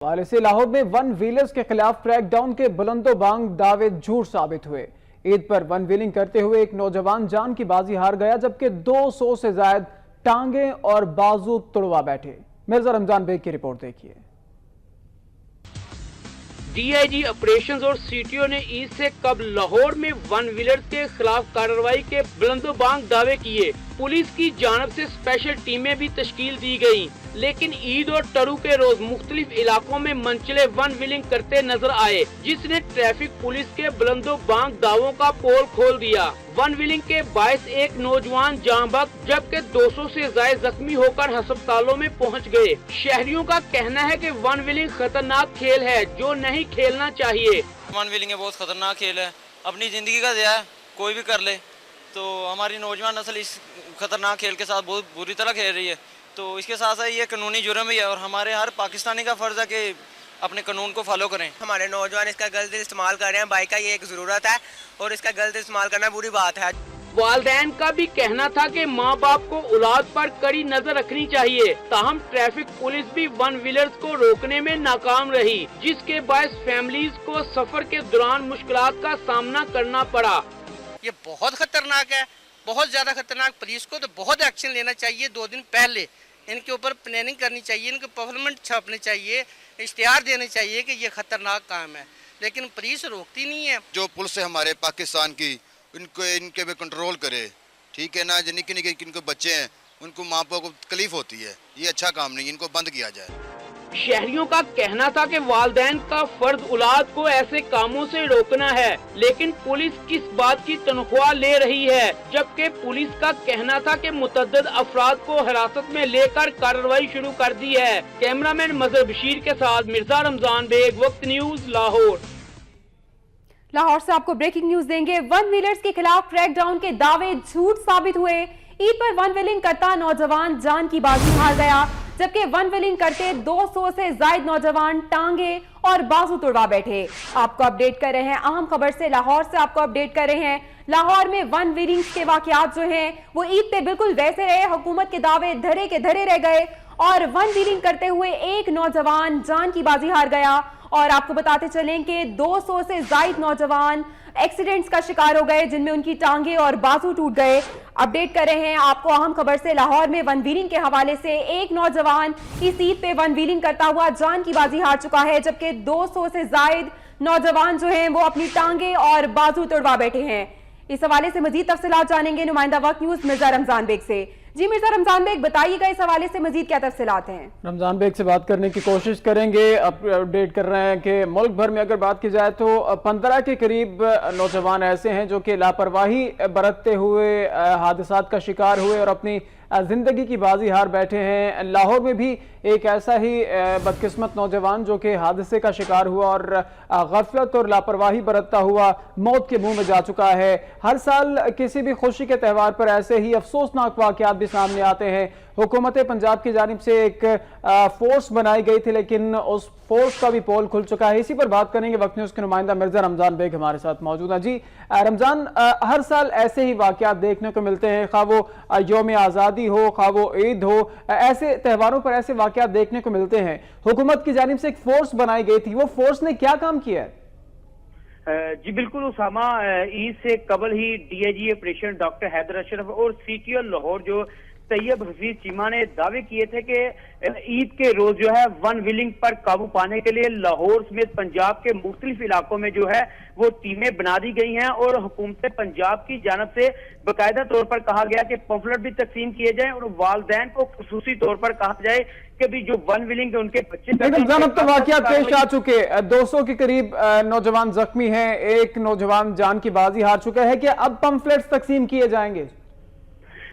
हवाले से लाहौर में वन व्हीलर्स के खिलाफ क्रैक डाउन के बुलंदोबांग दावे झूठ साबित हुए। ईद पर वन व्हीलिंग करते हुए एक नौजवान जान की बाजी हार गया, जबकि 200 से ज्यादा टांगे और बाजू तुड़वा बैठे। मिर्जा रमजान बेग की रिपोर्ट देखिए। डीआईजी ऑपरेशंस और सीटीओ ने ईद से कबल लाहौर में वन व्हीलर्स के खिलाफ कार्रवाई के बुलंदोबांग दावे किए। पुलिस की जानब से स्पेशल टीमें भी तश्कील दी गयी, लेकिन ईद और टरू के रोज मुख्तलिफ इलाकों में मंचले वन व्हीलिंग करते नजर आए, जिसने ट्रैफिक पुलिस के बुलंदोबांग दावों का पोल खोल दिया। वन व्हीलिंग के बायस एक नौजवान जाँ बहक जबकि 200 से ज्यादा जख्मी होकर अस्पतालों में पहुंच गए। शहरियों का कहना है कि वन व्हीलिंग खतरनाक खेल है जो नहीं खेलना चाहिए। वन व्हीलिंग बहुत खतरनाक खेल है, अपनी जिंदगी का ज़िया है, कोई भी कर ले। तो हमारी नौजवान नस्ल इस खतरनाक खेल के साथ बहुत बुरी तरह खेल रही है, तो इसके साथ साथ ये कानूनी जुर्म भी है और हमारे हर पाकिस्तानी का फर्ज है कि अपने कानून को फॉलो करें। हमारे नौजवान इसका गलत इस्तेमाल कर रहे हैं, बाइक का ये एक ज़रूरत है और इसका गलत इस्तेमाल करना बुरी बात है। वालिदैन का भी कहना था कि माँ बाप को औलाद पर कड़ी नजर रखनी चाहिए, ताहम ट्रैफिक पुलिस भी वन व्हीलर्स को रोकने में नाकाम रही, जिसके बायस फैमिलीज को सफर के दौरान मुश्किलात का सामना करना पड़ा। ये बहुत खतरनाक है, बहुत ज्यादा खतरनाक। पुलिस को तो बहुत एक्शन लेना चाहिए। 2 दिन पहले इनके ऊपर प्लानिंग करनी चाहिए, इनके परफॉर्मेंस छापने चाहिए, इश्तिहार देने चाहिए कि ये खतरनाक काम है, लेकिन पुलिस रोकती नहीं है। जो पुलिस है हमारे पाकिस्तान की, इनके पे कंट्रोल करे, ठीक है ना। जो निके निके इनके बच्चे हैं उनको माँ बाप को तकलीफ होती है, ये अच्छा काम नहीं, इनको बंद किया जाए। शहरियों का कहना था कि वालिदैन का फर्ज औलाद को ऐसे कामों से रोकना है, लेकिन पुलिस किस बात की तनख्वाह ले रही है, जबकि पुलिस का कहना था कि मुतअद्दिद अफराद को हिरासत में लेकर कार्रवाई शुरू कर दी है। कैमरामैन मजहर बशीर के साथ मिर्जा रमजान बेग, वक्त न्यूज, लाहौर। लाहौर से आपको ब्रेकिंग न्यूज देंगे। वन व्हीलर्स के खिलाफ क्रैकडाउन के दावे झूठ साबित हुए। ईद पर वन व्हीलिंग करता नौजवान जान की बाजी हार गया, जबकि वन व्हीलिंग करते 200 से ज्यादा नौजवान टांगे और बाजू तुड़वा बैठे। आपको अपडेट कर रहे हैं अहम खबर से, लाहौर से आपको अपडेट कर रहे हैं। लाहौर में वन व्हीलिंग के वाकयात जो हैं वो ईद पे बिल्कुल वैसे रहे। हुकूमत के दावे धरे के धरे रह गए और वन व्हीलिंग करते हुए एक नौजवान जान की बाजी हार गया। और आपको बताते चलें कि 200 से ज्यादा नौजवान एक्सीडेंट्स का शिकार हो गए, जिनमें उनकी टांगे और बाजू टूट गए। अपडेट कर रहे हैं आपको अहम खबर से, लाहौर में वन व्हीलिंग के हवाले से एक नौजवान इस ईद पे वन व्हीलिंग करता हुआ जान की बाजी हार चुका है, जबकि 200 से ज्यादा नौजवान जो हैं वो अपनी टांगे और बाजू तोड़वा बैठे हैं। इस हवाले से मजीद तफसीलात जानेंगे नुमाइंदा वक्त न्यूज मिर्जा रमजान बेग से। जी मिर्जा रमजान बेग, बताइएगा इस हवाले से मजीद क्या तफसीलात हैं। रमजान बेग से बात करने की कोशिश करेंगे। अपडेट कर रहे हैं कि मुल्क भर में अगर बात की जाए तो 15 के करीब नौजवान ऐसे हैं जो कि लापरवाही बरतते हुए हादसात का शिकार हुए और अपनी जिंदगी की बाजी हार बैठे हैं। लाहौर में भी एक ऐसा ही बदकिस्मत नौजवान जो कि हादसे का शिकार हुआ और गफलत और लापरवाही बरतता हुआ मौत के मुंह में जा चुका है। हर साल किसी भी खुशी के त्यौहार पर ऐसे ही अफसोसनाक वाकयात भी सामने आते हैं। हुकूमत पंजाब की जानिब से एक फोर्स बनाई गई थी, लेकिन उस फोर्स का भी पोल खुल चुका है। इसी पर बात करेंगे। वक्त न्यूज के नुमाइंदा मिर्जा रमजान बेग हमारे साथ मौजूद है। जी रमजान, हर साल ऐसे ही वाकयात देखने को मिलते हैं, खा वो यौम आज़ादी हो, खा वो ईद हो, ऐसे त्योहारों पर ऐसे वाकयात देखने को मिलते हैं। हुकूमत की जानिब से एक फोर्स बनाई गई थी, वो फोर्स ने क्या काम किया है? जी बिल्कुल उसामा, ईद से कबल ही DIG operation doctor Haider Ashraf और सीटीओ लाहौर जो तैयब हफीज चीमा ने दावे किए थे कि ईद के रोज जो है वन व्हीलिंग पर काबू पाने के लिए लाहौर समेत पंजाब के मुख्तलिफ इलाकों में जो है वो टीमें बना दी गई हैं और हुकूमत पंजाब की जानब से बाकायदा तौर पर कहा गया कि पम्फलेट भी तकसीम किए जाए और वालिदैन को खुसूसी तौर पर कहा जाए कि भी जो वन व्हीलिंग है उनके बच्चे। अब तो वाकयात पेश आ चुके, 200 के करीब नौजवान जख्मी हैं, एक नौजवान जान की बाजी हार चुका है। क्या अब पम्फलेट्स तकसीम किए जाएंगे?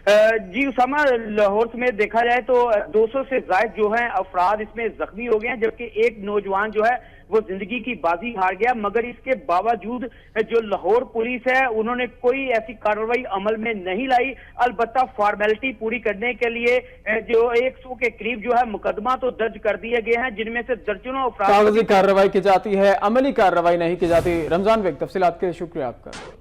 जी उसामा, लाहौर में देखा जाए तो 200 से ज्यादा जो है अफराद इसमें जख्मी हो गए हैं, जबकि एक नौजवान जो है वो जिंदगी की बाजी हार गया। मगर इसके बावजूद जो लाहौर पुलिस है उन्होंने कोई ऐसी कार्रवाई अमल में नहीं लाई। अलबत्ता फॉर्मेलिटी पूरी करने के लिए जो 100 के करीब जो है मुकदमा तो दर्ज कर दिए गए हैं, जिनमें से दर्जनों अफराद कागजी कार्रवाई की जाती है, अमली कार्रवाई नहीं की जाती। रमजान बेग, तफसीलात के लिए शुक्रिया आपका।